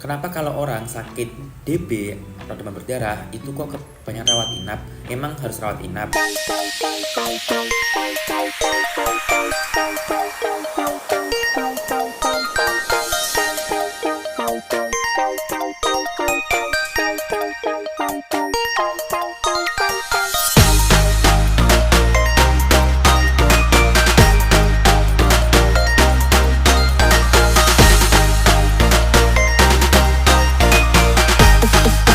Kenapa kalau orang sakit DB atau demam berdarah itu kok banyak rawat inap? Emang harus rawat inap?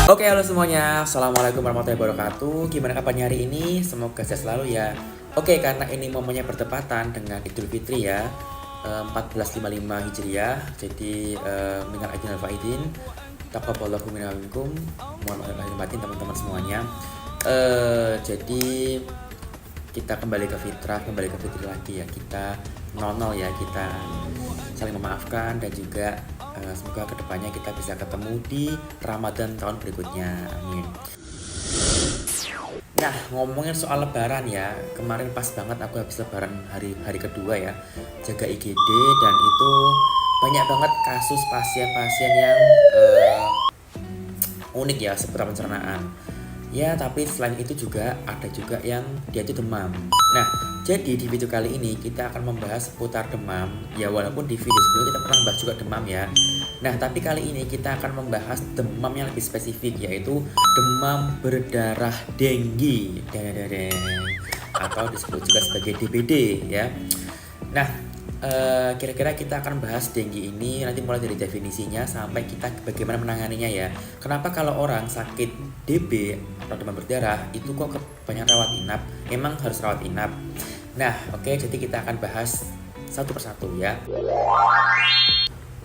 Oke, halo semuanya. Assalamualaikum warahmatullahi wabarakatuh. Gimana kabarnya hari ini? Semoga sehat selalu ya. Oke, karena ini momennya bertepatan dengan Idul Fitri ya, 1455 Hijriah. Jadi minal aidin wal faizin. Taqabbalallahu minna wa minkum. Mohon maaf lahir batin teman-teman semuanya. Jadi kita kembali ke fitrah, kembali ke fitri lagi ya. Kita nol ya, kita saling memaafkan dan juga semoga kedepannya kita bisa ketemu di Ramadan tahun berikutnya, amin. Nah, ngomongin soal lebaran ya, kemarin pas banget aku habis lebaran hari kedua ya, jaga IGD, dan itu banyak banget kasus pasien-pasien yang unik ya seputar pencernaan. Ya, tapi selain itu juga ada juga yang dia itu demam. Nah, jadi di video kali ini kita akan membahas seputar demam. Ya, walaupun di video sebelumnya kita pernah bahas juga demam ya. Nah, tapi kali ini kita akan membahas demam yang lebih spesifik, yaitu demam berdarah dengue, atau disebut juga sebagai DBD ya. Nah, kira-kira kita akan bahas dengue ini nanti mulai dari definisinya sampai kita bagaimana menanganinya ya. Kenapa kalau orang sakit DB atau demam berdarah itu kok banyak rawat inap? Emang harus rawat inap? Nah, oke, jadi kita akan bahas satu persatu ya.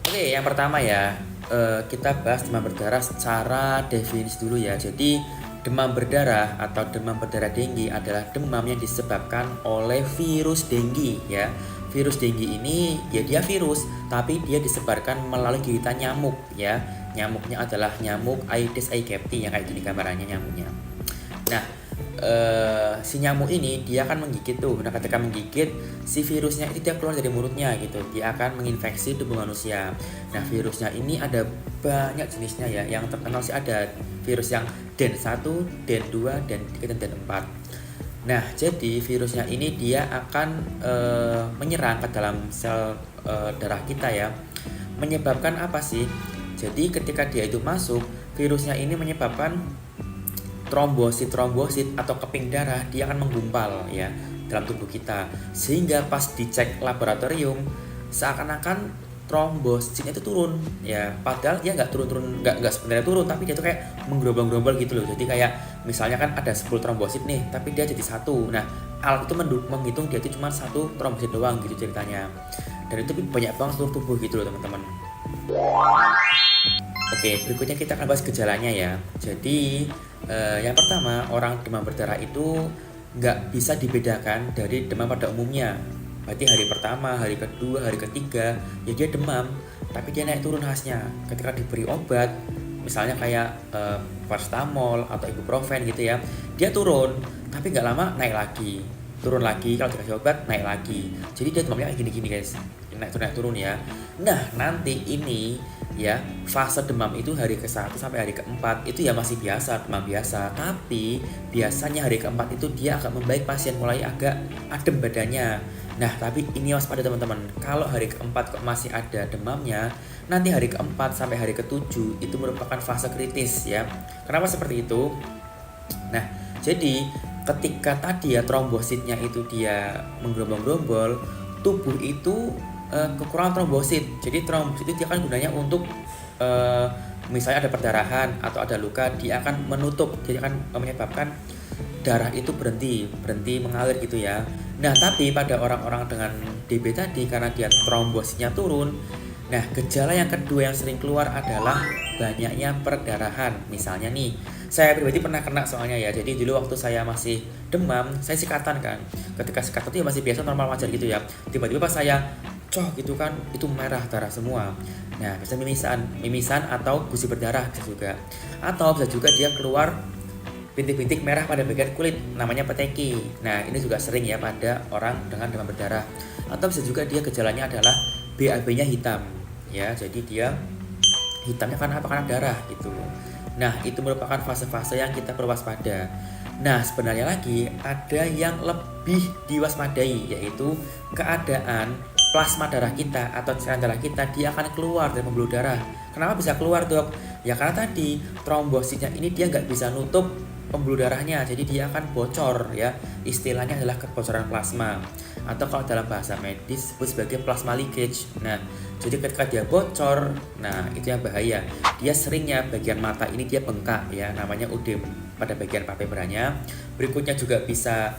Oke, yang pertama ya, kita bahas demam berdarah secara definisi dulu ya. Jadi demam berdarah atau demam berdarah dengue adalah demam yang disebabkan oleh virus dengue ya. Virus dengue ini ya dia virus, tapi dia disebarkan melalui gigitan nyamuk ya. Nyamuknya adalah nyamuk Aedes aegypti yang kayak gini gambarannya nyamuknya. Nah, si nyamuk ini dia akan menggigit tuh. Nah, ketika menggigit, si virusnya itu dia keluar dari mulutnya gitu. Dia akan menginfeksi tubuh manusia. Nah, virusnya ini ada banyak jenisnya ya. Yang terkenal sih ada virus yang DEN1, DEN2, DEN3, dan DEN4. Nah, jadi virusnya ini dia akan menyerang ke dalam sel darah kita ya. Menyebabkan apa sih? Jadi ketika dia itu masuk, virusnya ini menyebabkan trombosit atau keping darah, dia akan menggumpal ya dalam tubuh kita. Sehingga pas dicek laboratorium, seakan-akan trombositnya itu turun ya, padahal dia nggak sebenarnya turun, tapi dia tuh kayak menggerombol gitu loh. Jadi kayak misalnya kan ada 10 trombosit nih, tapi dia jadi satu. Nah, alat itu menghitung dia itu cuma satu trombosit doang gitu ceritanya. Dan itu banyak banget seluruh tubuh gitu loh teman-teman. Oke, berikutnya kita akan bahas gejalanya ya. Jadi yang pertama, orang demam berdarah itu nggak bisa dibedakan dari demam pada umumnya. Berarti hari pertama, hari kedua, hari ketiga, ya dia demam, tapi dia naik turun khasnya. Ketika diberi obat, misalnya kayak paracetamol atau ibuprofen gitu ya, dia turun, tapi nggak lama naik lagi, turun lagi. Kalau dikasih obat, naik lagi. Jadi dia demamnya kayak gini-gini guys, naik turun ya. Nah, nanti ini ya fase demam itu hari ke-1 sampai hari ke-4 itu ya masih biasa, demam biasa. Tapi biasanya hari ke-4 itu dia agak membaik, pasien mulai agak adem badannya. Nah, tapi ini waspada teman-teman. Kalau hari ke-4 kok masih ada demamnya, nanti hari ke-4 sampai hari ke-7 itu merupakan fase kritis ya. Kenapa seperti itu? Nah, jadi ketika tadi ya trombositnya itu dia menggerombol-gerombol, tubuh itu kekurangan trombosit. Jadi trombosit itu dia kan gunanya untuk misalnya ada perdarahan atau ada luka, dia akan menutup, jadi akan menyebabkan darah itu berhenti mengalir gitu ya. Nah, tapi pada orang-orang dengan DB tadi, karena dia trombositnya turun, nah gejala yang kedua yang sering keluar adalah banyaknya perdarahan. Misalnya nih, saya pribadi pernah kena soalnya ya. Jadi dulu waktu saya masih demam, saya sikatan kan. Ketika sikatan itu ya masih biasa, normal, wajar gitu ya. Tiba-tiba pas saya gitu kan, itu merah darah semua. Nah, bisa mimisan atau gusi berdarah bisa juga. Atau bisa juga dia keluar bintik-bintik merah pada bagian kulit, namanya peteki. Nah, ini juga sering ya pada orang dengan demam berdarah. Atau bisa juga dia gejalanya adalah BAB-nya hitam ya. Jadi dia Hitamnya karena apa? Karena darah gitu. Nah, itu merupakan fase-fase yang kita perlu waspada. Nah, sebenarnya lagi ada yang lebih diwaspadai, yaitu keadaan plasma darah kita atau cairan darah kita dia akan keluar dari pembuluh darah. Kenapa bisa keluar, dok? Ya karena tadi trombositnya ini dia nggak bisa nutup pembuluh darahnya, jadi dia akan bocor ya. Istilahnya adalah kebocoran plasma, atau kalau dalam bahasa medis disebut sebagai plasma leakage. Nah, jadi ketika dia bocor, nah itu yang bahaya. Dia seringnya bagian mata ini dia bengkak ya, namanya udem pada bagian palpebranya. Berikutnya juga bisa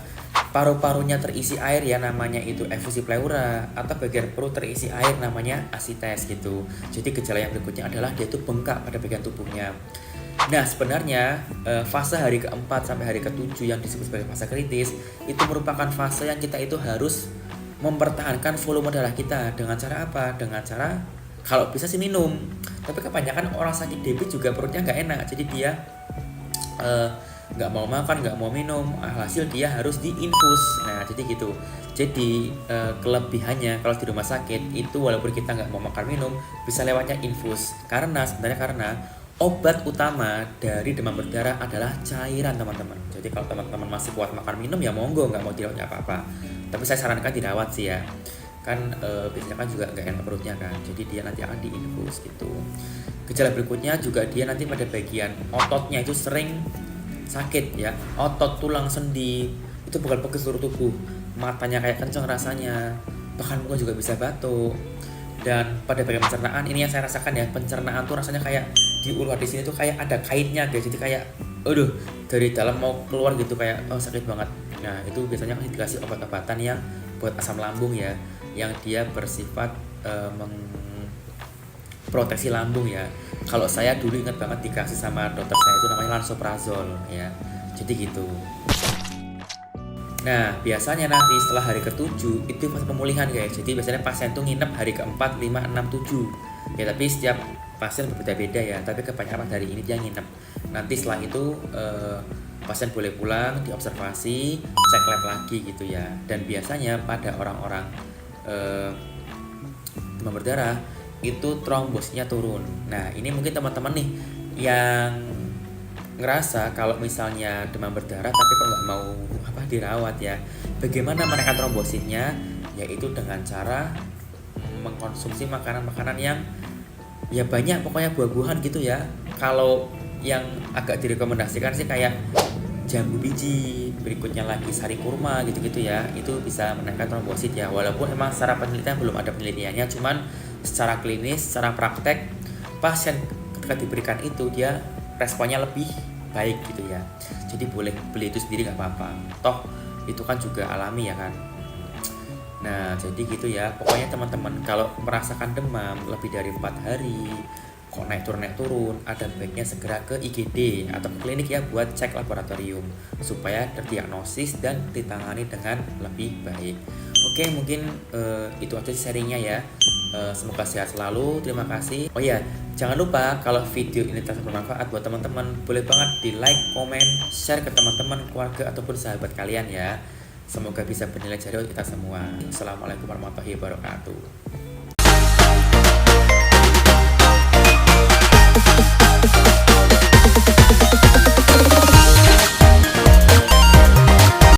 paru-parunya terisi air ya, namanya itu efusi pleura, atau bagian perut terisi air namanya asites gitu. Jadi gejala yang berikutnya adalah dia itu bengkak pada bagian tubuhnya. Nah, sebenarnya fase hari keempat sampai hari ketujuh yang disebut sebagai fase kritis itu merupakan fase yang kita itu harus mempertahankan volume darah kita. Dengan cara apa? Dengan cara kalau bisa sih minum. Tapi kebanyakan orang sakit DB juga perutnya nggak enak, jadi dia nggak mau makan, nggak mau minum, hasil dia harus diinfus. Nah, jadi gitu. Jadi kelebihannya kalau di rumah sakit itu walaupun kita nggak mau makan minum bisa lewatnya infus. Sebenarnya karena obat utama dari demam berdarah adalah cairan, teman-teman. Jadi kalau teman-teman masih kuat makan minum ya monggo, nggak mau dirawat nggak apa-apa. Tapi saya sarankan dirawat sih ya. Kan biasanya kan juga nggak enak perutnya kan. Jadi dia nanti akan diinfus gitu. Gejala berikutnya juga dia nanti pada bagian ototnya itu sering sakit ya. Otot, tulang, sendi itu pegel-pegel seluruh tubuh. Matanya kayak kenceng rasanya. Bahkan mungkin juga bisa batuk. Dan pada bagian pencernaan ini yang saya rasakan ya, pencernaan tuh rasanya kayak di urat di sini tuh kayak ada kaitnya guys, jadi kayak aduh dari dalam mau keluar gitu, kayak oh sakit banget. Nah, itu biasanya kan dikasih obat-obatan yang buat asam lambung ya, yang dia bersifat proteksi lambung ya. Kalau saya dulu ingat banget dikasih sama dokter saya itu namanya lansoprazol ya. Jadi gitu. Nah, biasanya nanti setelah hari ke-7 itu fase pemulihan guys. Jadi biasanya pasien tuh nginep hari ke-4, 5, 6, 7. Ya, tapi setiap pasien berbeda-beda ya. Tapi kebanyakan dari ini dia nginep. Nanti setelah itu pasien boleh pulang, diobservasi, cek lab lagi gitu ya. Dan biasanya pada orang-orang demam berdarah itu trombositnya turun. Nah, ini mungkin teman-teman nih yang ngerasa kalau misalnya demam berdarah tapi kok nggak mau dirawat ya. Bagaimana menekan trombositnya? Yaitu dengan cara mengkonsumsi makanan-makanan yang ya banyak, pokoknya buah-buahan gitu ya. Kalau yang agak direkomendasikan sih kayak jambu biji, berikutnya lagi sari kurma gitu-gitu ya. Itu bisa menekan trombosit ya. Walaupun emang secara penelitian belum ada penelitiannya, cuman secara klinis, secara praktek pasien ketika diberikan itu dia responnya lebih baik gitu ya. Jadi boleh beli itu sendiri nggak apa-apa, toh itu kan juga alami ya kan. Nah, jadi gitu ya. Pokoknya teman-teman kalau merasakan demam lebih dari 4 hari kok naik turun, ada baiknya segera ke IGD atau ke klinik ya buat cek laboratorium supaya terdiagnosis dan ditangani dengan lebih baik. Oke, mungkin itu aja sharingnya ya. Semoga sehat selalu. Terima kasih. Oh ya, jangan lupa kalau video ini terasa bermanfaat buat teman-teman, boleh banget di like, komen, share ke teman-teman, keluarga ataupun sahabat kalian ya. Semoga bisa bernilai jari untuk kita semua. Assalamualaikum warahmatullahi wabarakatuh.